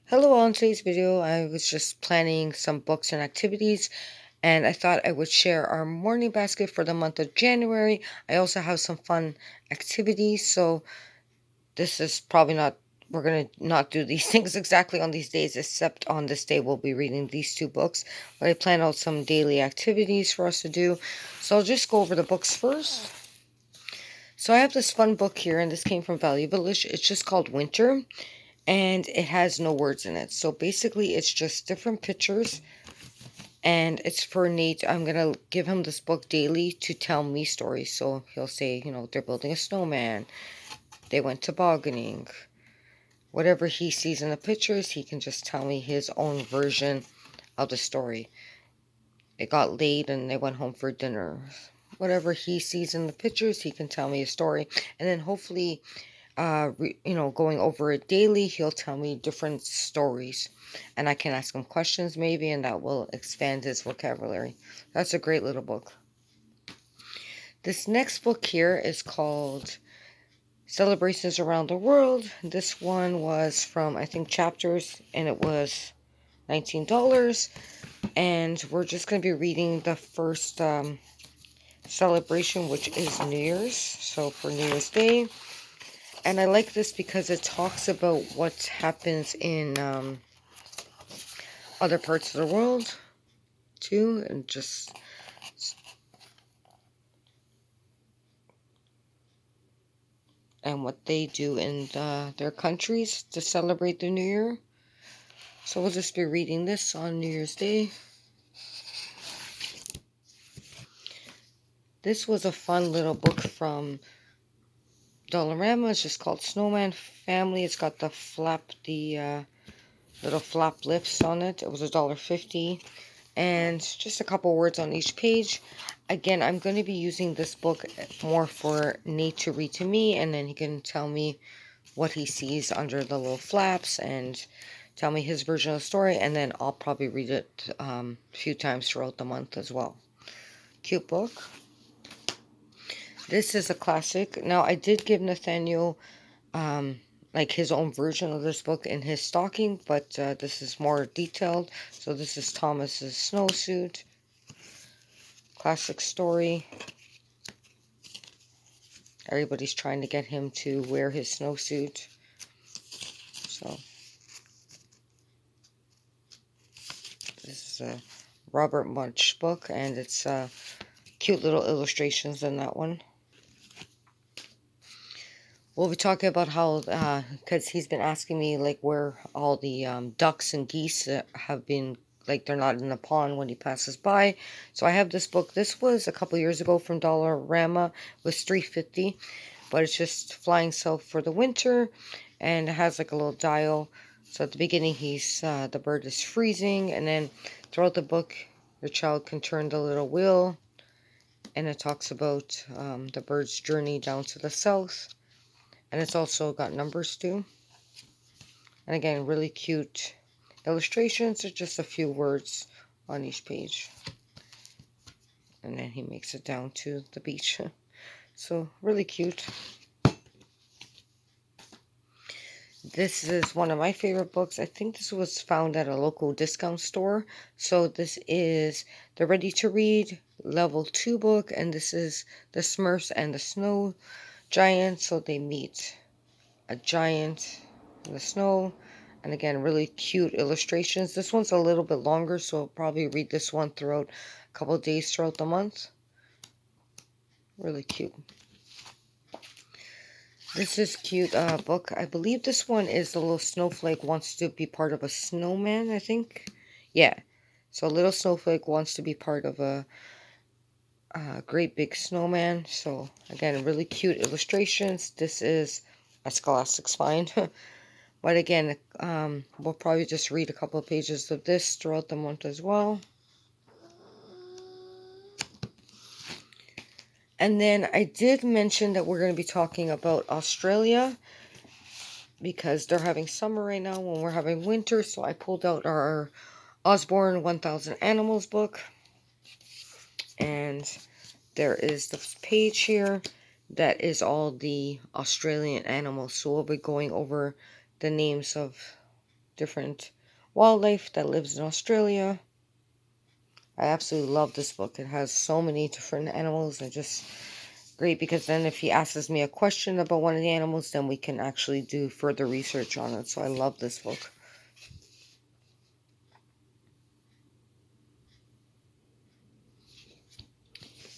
Hello, on today's video, I was just planning some books and activities, and I thought I would share our morning basket for the month of January. I also have some fun activities, so this is probably not, we're going to not do these things exactly on these days, except on this day we'll be reading these two books, but I plan out some daily activities for us to do. So I'll just go over the books first. So I have this fun book here, and this came from Value Village. It's just called Winter, and it has no words in it. So basically it's just different pictures, and it's for Nate. I'm gonna give him this book daily to tell me stories. So he'll say, they're building a snowman, they went tobogganing, whatever he sees in the pictures, he can just tell me his own version of the story. It got late and they went home for dinner. Whatever he sees in the pictures, he can tell me a story, and then hopefully going over it daily, he'll tell me different stories, and I can ask him questions maybe, and that will expand his vocabulary. That's a great little book. This next book here is called Celebrations Around the World. This one was from, I think, Chapters, and it was $19. And we're just going to be reading the first celebration, which is New Year's. So for New Year's Day. And I like this because it talks about what happens in other parts of the world, too. And just... and what they do in their countries to celebrate the New Year. So we'll just be reading this on New Year's Day. This was a fun little book from Dollarama. It's just called Snowman Family. It's got the little flap lips on it. It was $1.50. And just a couple words on each page. Again, I'm going to be using this book more for Nate to read to me, and then he can tell me what he sees under the little flaps and tell me his version of the story, and then I'll probably read it a few times throughout the month as well. Cute book. This is a classic. Now, I did give Nathaniel like his own version of this book in his stocking, but this is more detailed. So this is Thomas's Snowsuit. Classic story. Everybody's trying to get him to wear his snowsuit. So this is a Robert Munch book, and it's cute little illustrations in that one. We'll be talking about how, because he's been asking me, like, where all the ducks and geese have been, like, they're not in the pond when he passes by. So I have this book. This was a couple years ago from Dollarama. It was $3.50, but it's just flying south for the winter, and it has, like, a little dial. So at the beginning, the bird is freezing, and then throughout the book, the child can turn the little wheel, and it talks about the bird's journey down to the south. And it's also got numbers too. And again, really cute illustrations. There's just a few words on each page. And then he makes it down to the beach. So, really cute. This is one of my favorite books. I think this was found at a local discount store. So this is the Ready to Read Level 2 book. And this is the Smurfs and the Snow Giant. So they meet a giant in the snow. And again, really cute illustrations. This one's a little bit longer, so I'll probably read this one throughout a couple of days throughout the month. Really cute. This is cute book. I believe this one is the little snowflake wants to be part of a snowman, I think. Yeah. So little snowflake wants to be part of a great big snowman. So again, really cute illustrations. This is a Scholastic's find. But again, we'll probably just read a couple of pages of this throughout the month as well. And then I did mention that we're going to be talking about Australia, because they're having summer right now when we're having winter. So I pulled out our Osborne 1000 Animals book. And there is the page here that is all the Australian animals. So we'll be going over the names of different wildlife that lives in Australia. I absolutely love this book. It has so many different animals and just great, because then if he asks me a question about one of the animals, then we can actually do further research on it. So I love this book.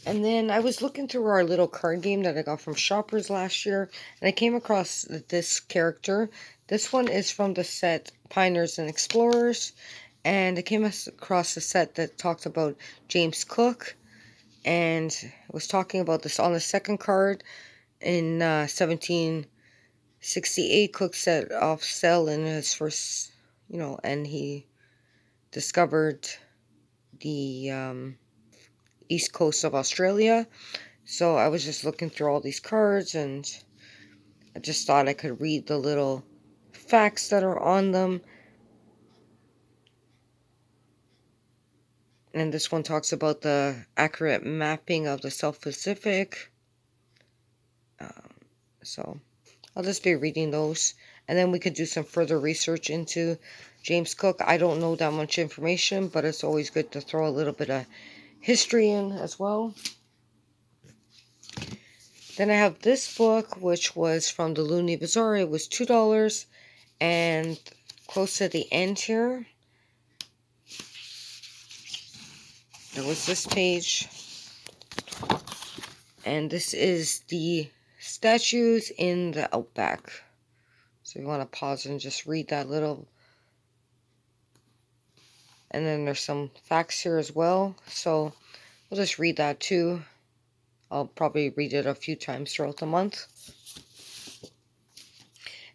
And then I was looking through our little card game that I got from Shoppers last year, and I came across this character. This one is from the set Pioneers and Explorers, and I came across a set that talked about James Cook, and it was talking about this on the second card. In 1768, Cook set off sail in his first, and he discovered the east coast of Australia. So I was just looking through all these cards, and I just thought I could read the little facts that are on them. And this one talks about the accurate mapping of the South Pacific. So I'll just be reading those. And then we could do some further research into James Cook. I don't know that much information, but it's always good to throw a little bit of history in as well. Then I have this book, which was from the Looney Bazaar. It was $2. And close to the end here, there was this page. And this is the statues in the Outback. So you want to pause and just read that little. And then there's some facts here as well. So we'll just read that too. I'll probably read it a few times throughout the month.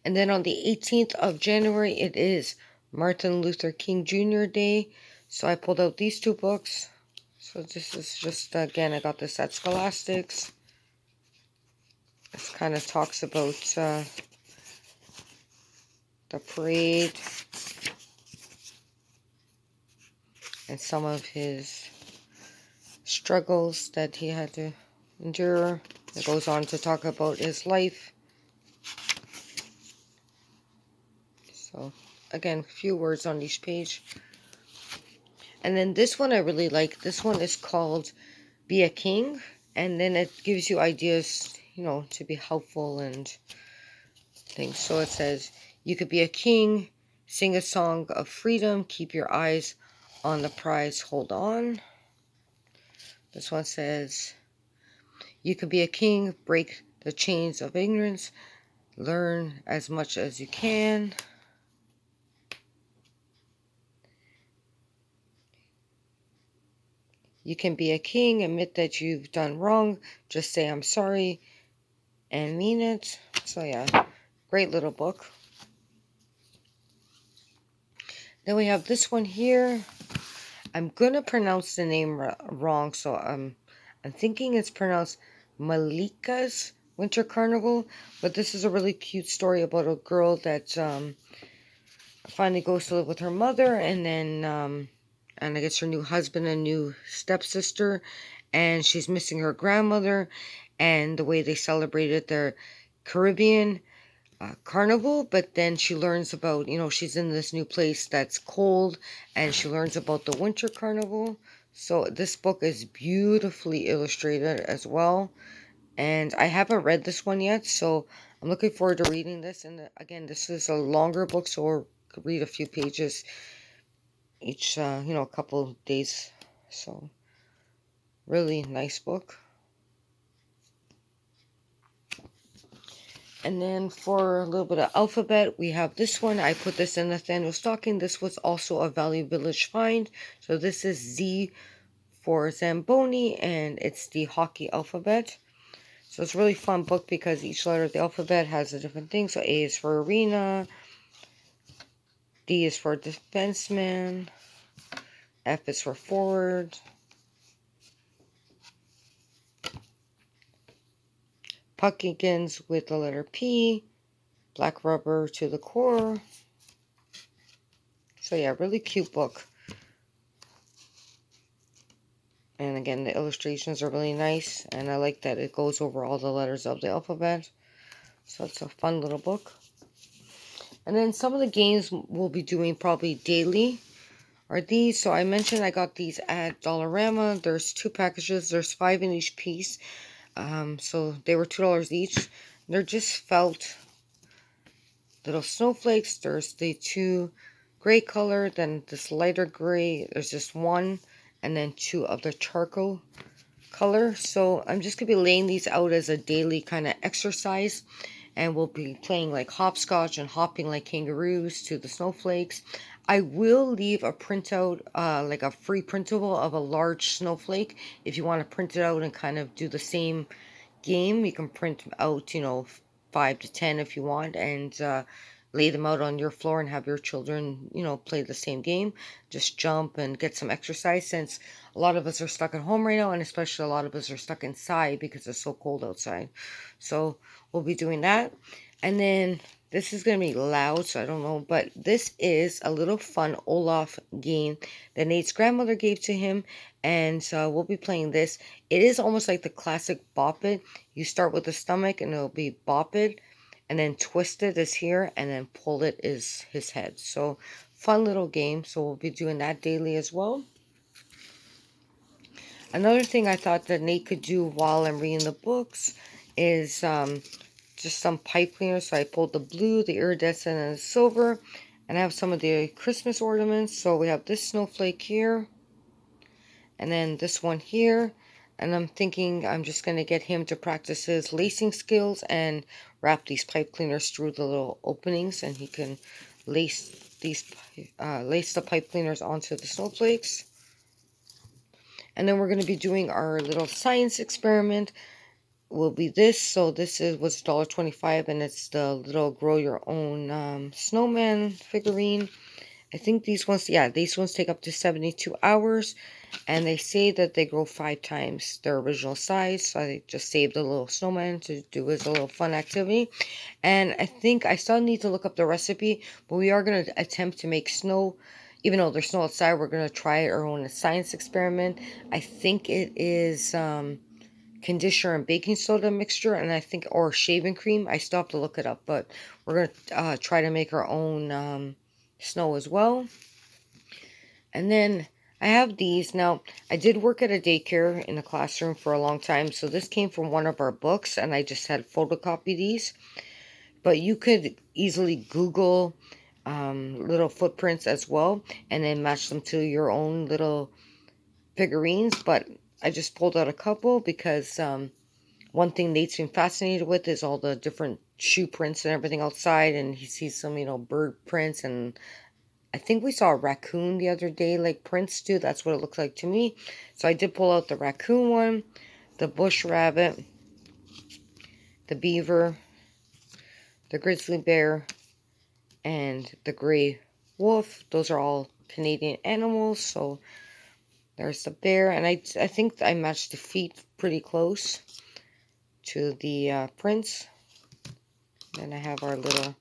And then on the 18th of January, it is Martin Luther King Jr. Day. So I pulled out these two books. So this is just, again, I got this at Scholastics. This kind of talks about the parade and some of his struggles that he had to endure. It goes on to talk about his life. So, again, a few words on each page. And then this one I really like. This one is called Be a King. And then it gives you ideas, to be helpful and things. So it says, you could be a king, sing a song of freedom, keep your eyes on the prize, hold on. This one says, you could be a king, break the chains of ignorance, learn as much as you can. You can be a king, admit that you've done wrong, just say I'm sorry and mean it. So yeah, great little book. Then we have this one here. I'm going to pronounce the name wrong, so I'm thinking it's pronounced Malakas Winter Carnival, but this is a really cute story about a girl that finally goes to live with her mother, and then and I guess her new husband and new stepsister, and she's missing her grandmother, and the way they celebrated their Caribbean Carnival. But then she learns about, she's in this new place that's cold, and she learns about the Winter Carnival. So this book is beautifully illustrated as well, and I haven't read this one yet, so I'm looking forward to reading this. And again, this is a longer book, so we'll read a few pages each, a couple days. So really nice book. And then for a little bit of alphabet, we have this one. I put this in Nathaniel stocking. This was also a Value Village find. So this is Z for Zamboni, and it's the hockey alphabet. So it's a really fun book because each letter of the alphabet has a different thing. So A is for arena, D is for defenseman, F is for forward, puck begins with the letter P, black rubber to the core. So yeah, really cute book. And again, the illustrations are really nice, and I like that it goes over all the letters of the alphabet. So it's a fun little book. And then some of the games we'll be doing probably daily are these. So I mentioned I got these at Dollarama. There's 2 packages. There's 5 in each piece. So they were $2 each. They're just felt little snowflakes. There's the 2 gray color, then this lighter gray. There's just 1, and then 2 of the charcoal color. So I'm just going to be laying these out as a daily kind of exercise. And we'll be playing like hopscotch and hopping like kangaroos to the snowflakes. I will leave a printout, like a free printable of a large snowflake. If you want to print it out and kind of do the same game, you can print out, 5 to 10 if you want, and lay them out on your floor and have your children, play the same game. Just jump and get some exercise, since a lot of us are stuck at home right now, and especially a lot of us are stuck inside because it's so cold outside. So we'll be doing that. And then this is going to be loud, so I don't know, but this is a little fun Olaf game that Nate's grandmother gave to him, and so we'll be playing this. It is almost like the classic Bop It. You start with the stomach, and it'll be Bop It, and then Twist It is here, and then Pull It is his head. So fun little game, so we'll be doing that daily as well. Another thing I thought that Nate could do while I'm reading the books is just some pipe cleaners. So I pulled the blue, the iridescent, and the silver. And I have some of the Christmas ornaments. So we have this snowflake here. And then this one here. And I'm thinking I'm just going to get him to practice his lacing skills and wrap these pipe cleaners through the little openings. And he can lace the pipe cleaners onto the snowflakes. And then we're going to be doing our little science experiment. Will be this. So this was $1.25, and it's the little grow your own snowman figurine. I think these ones take up to 72 hours, and they say that they grow 5 times their original size. So I just saved a little snowman to do as a little fun activity. And I think I still need to look up the recipe, but we are going to attempt to make snow. Even though there's snow outside, we're going to try our own science experiment. I think it is conditioner and baking soda mixture, and I think, or shaving cream. I still have to look it up, but we're gonna try to make our own snow as well. And then I have these. Now, I did work at a daycare in a classroom for a long time, so this came from one of our books, and I just had photocopy these. But you could easily Google little footprints as well, and then match them to your own little figurines. But I just pulled out a couple because one thing Nate's been fascinated with is all the different shoe prints and everything outside, and he sees some, bird prints, and I think we saw a raccoon the other day, like prints do. That's what it looks like to me. So I did pull out the raccoon one, the bush rabbit, the beaver, the grizzly bear, and the gray wolf. Those are all Canadian animals. So there's the bear, and I think I matched the feet pretty close to the prints. Then I have our little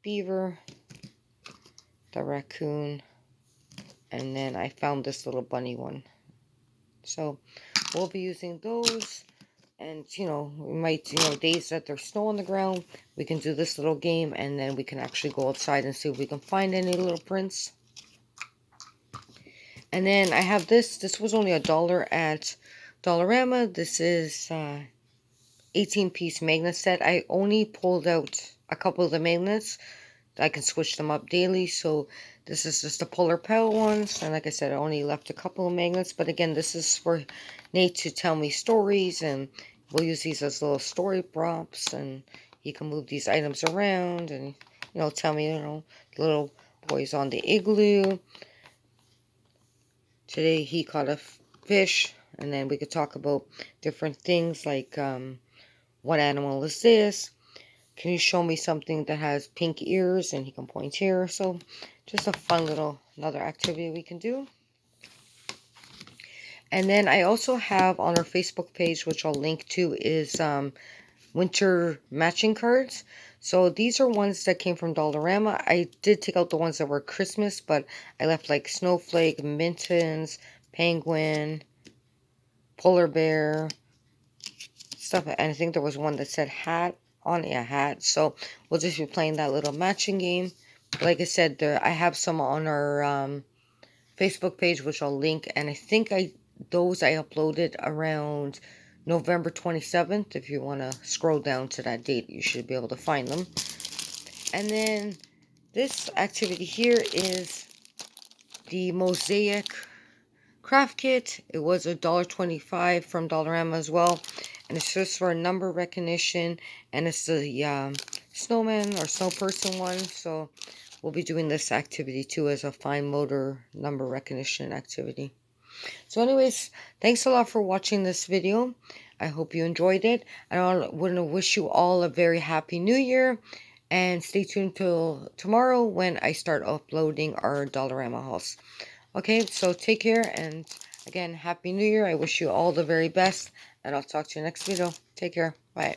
beaver, the raccoon, and then I found this little bunny one. So we'll be using those, and we might, days that there's snow on the ground, we can do this little game, and then we can actually go outside and see if we can find any little prints. And then I have this was only $1 at Dollarama. This is 18-piece magnet set. I only pulled out a couple of the magnets. I can switch them up daily. So this is just the Polar Pal ones. And like I said, I only left a couple of magnets. But again, this is for Nate to tell me stories. And we'll use these as little story props. And he can move these items around. And, tell me, little boys on the igloo. Today he caught a fish. And then we could talk about different things like what animal is this? Can you show me something that has pink ears? And he can point here. So just a fun little another activity we can do. And then I also have on our Facebook page, which I'll link to, is winter matching cards. So these are ones that came from Dollarama. I did take out the ones that were Christmas, but I left like Snowflake, Mittens, Penguin, Polar Bear, stuff. And I think there was one that said hat on a hat. So we'll just be playing that little matching game. Like I said, I have some on our Facebook page, which I'll link, and I think I uploaded around November 27th. If you want to scroll down to that date, you should be able to find them. And then this activity here is the Mosaic Craft Kit. It was $1.25 from Dollarama as well, and it's just for a number recognition, and it's the snowman or snow person one. So we'll be doing this activity too as a fine motor number recognition activity. So anyways, thanks a lot for watching this video. I hope you enjoyed it, and I want to wish you all a very happy new year, and stay tuned till tomorrow when I start uploading our Dollarama hauls. Okay, so take care, and again, happy new year. I wish you all the very best, and I'll talk to you next video. Take care. Bye.